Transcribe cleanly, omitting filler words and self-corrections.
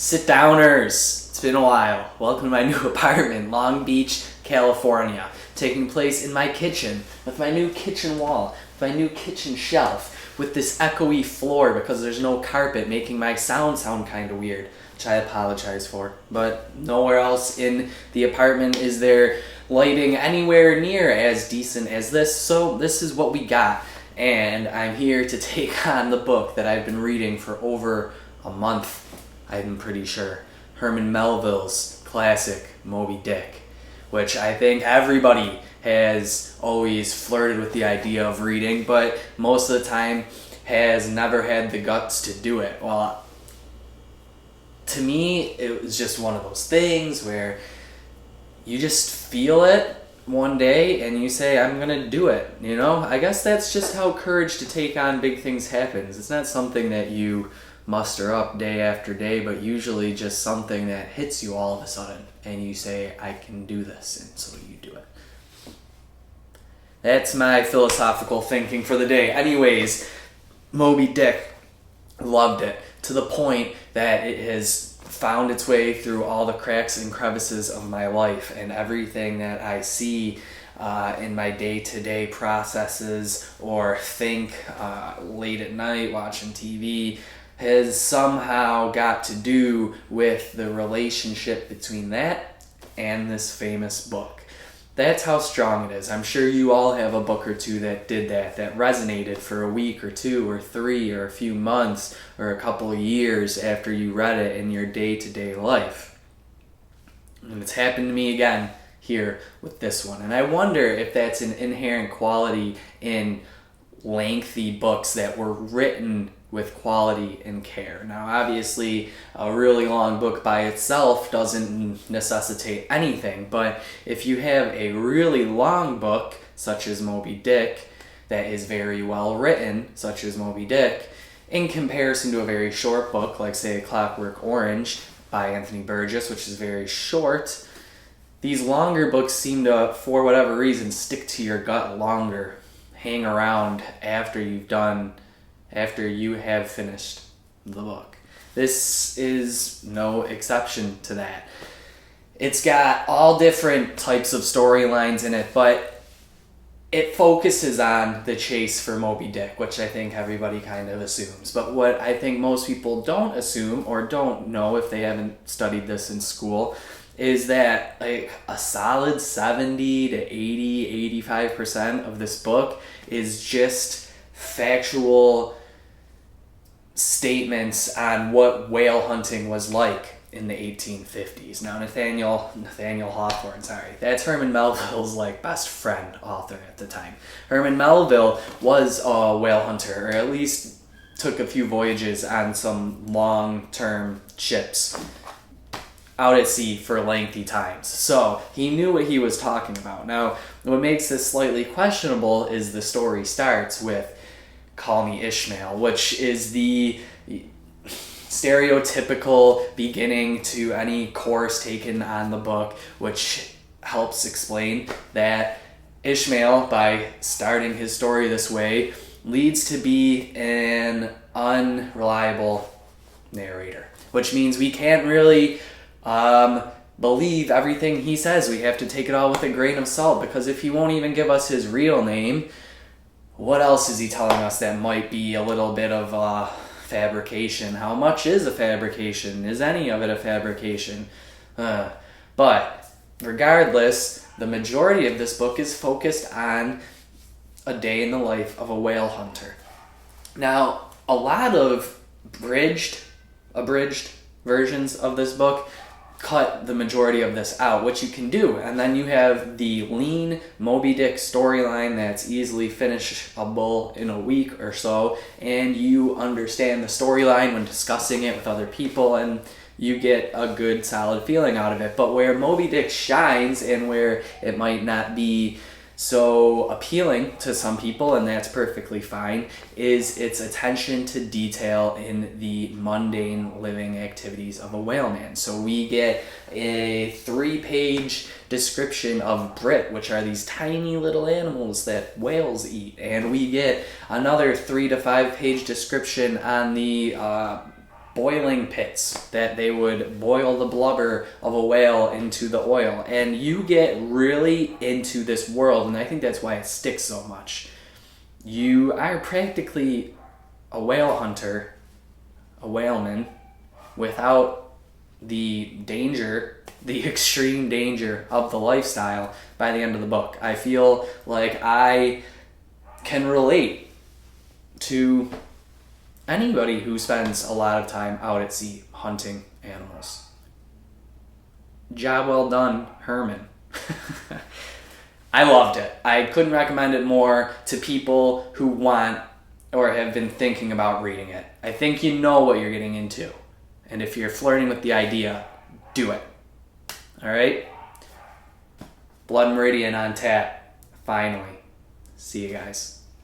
Sit downers! It's been a while. Welcome to my new apartment, Long Beach, California. Taking place in my kitchen, with my new kitchen wall, with my new kitchen shelf, with this echoey floor because there's no carpet, making my sound kind of weird, which I apologize for. But nowhere else in the apartment is there lighting anywhere near as decent as this, so this is what we got. And I'm here to take on the book that I've been reading for over a month, I'm pretty sure. Herman Melville's classic Moby-Dick, which I think everybody has always flirted with the idea of reading, but most of the time has never had the guts to do it. Well, to me, it was just one of those things where you just feel it one day and you say, I'm gonna do it, you know? I guess that's just how courage to take on big things happens. It's not something that you muster up day after day, but usually just something that hits you all of a sudden and you say, I can do this, and so you do it. That's my philosophical thinking for the day. Anyways, Moby-Dick, loved it to the point that it has found its way through all the cracks and crevices of my life, and everything that I see in my day-to-day processes or think late at night watching TV has somehow got to do with the relationship between that and this famous book. That's how strong it is. I'm sure you all have a book or two that did that resonated for a week or two or three or a few months or a couple of years after you read it in your day-to-day life. And it's happened to me again here with this one. And I wonder if that's an inherent quality in lengthy books that were written with quality and care. Now, obviously, a really long book by itself doesn't necessitate anything, but if you have a really long book, such as Moby-Dick, that is very well written, such as Moby-Dick, in comparison to a very short book, like, say, A Clockwork Orange by Anthony Burgess, which is very short, these longer books seem to, for whatever reason, stick to your gut longer, hang around after you have finished the book. This is no exception to that. It's got all different types of storylines in it, but it focuses on the chase for Moby-Dick, which I think everybody kind of assumes. But what I think most people don't assume or don't know if they haven't studied this in school is that like a solid 70 to 80, 85% of this book is just factual statements on what whale hunting was like in the 1850s. Now, Nathaniel Hawthorne, that's Herman Melville's like best friend author at the time. Herman Melville was a whale hunter, or at least took a few voyages on some long-term ships out at sea for lengthy times. So he knew what he was talking about. Now, what makes this slightly questionable is the story starts with Call Me Ishmael, which is the stereotypical beginning to any course taken on the book, which helps explain that Ishmael, by starting his story this way, leads to be an unreliable narrator, which means we can't really believe everything he says. We have to take it all with a grain of salt, because if he won't even give us his real name, what else is he telling us that might be a little bit of a fabrication? How much is a fabrication? Is any of it a fabrication? But regardless, the majority of this book is focused on a day in the life of a whale hunter. Now, a lot of abridged versions of this book cut the majority of this out, which you can do, and then you have the lean Moby-Dick storyline that's easily finishable in a week or so, and you understand the storyline when discussing it with other people, and you get a good solid feeling out of it. But where Moby-Dick shines, and where it might not be so appealing to some people, and that's perfectly fine, is its attention to detail in the mundane living activities of a whaleman. So we get a 3-page description of brit, which are these tiny little animals that whales eat, and we get another 3 to 5 page description on the boiling pits that they would boil the blubber of a whale into the oil. And you get really into this world, and I think that's why it sticks so much. You are practically a whale hunter, a whaleman, without the danger, the extreme danger of the lifestyle by the end of the book. I feel like I can relate to anybody who spends a lot of time out at sea hunting animals. Job well done, Herman. I loved it. I couldn't recommend it more to people who want or have been thinking about reading it. I think you know what you're getting into. And if you're flirting with the idea, do it. All right? Blood Meridian on tap. Finally. See you guys.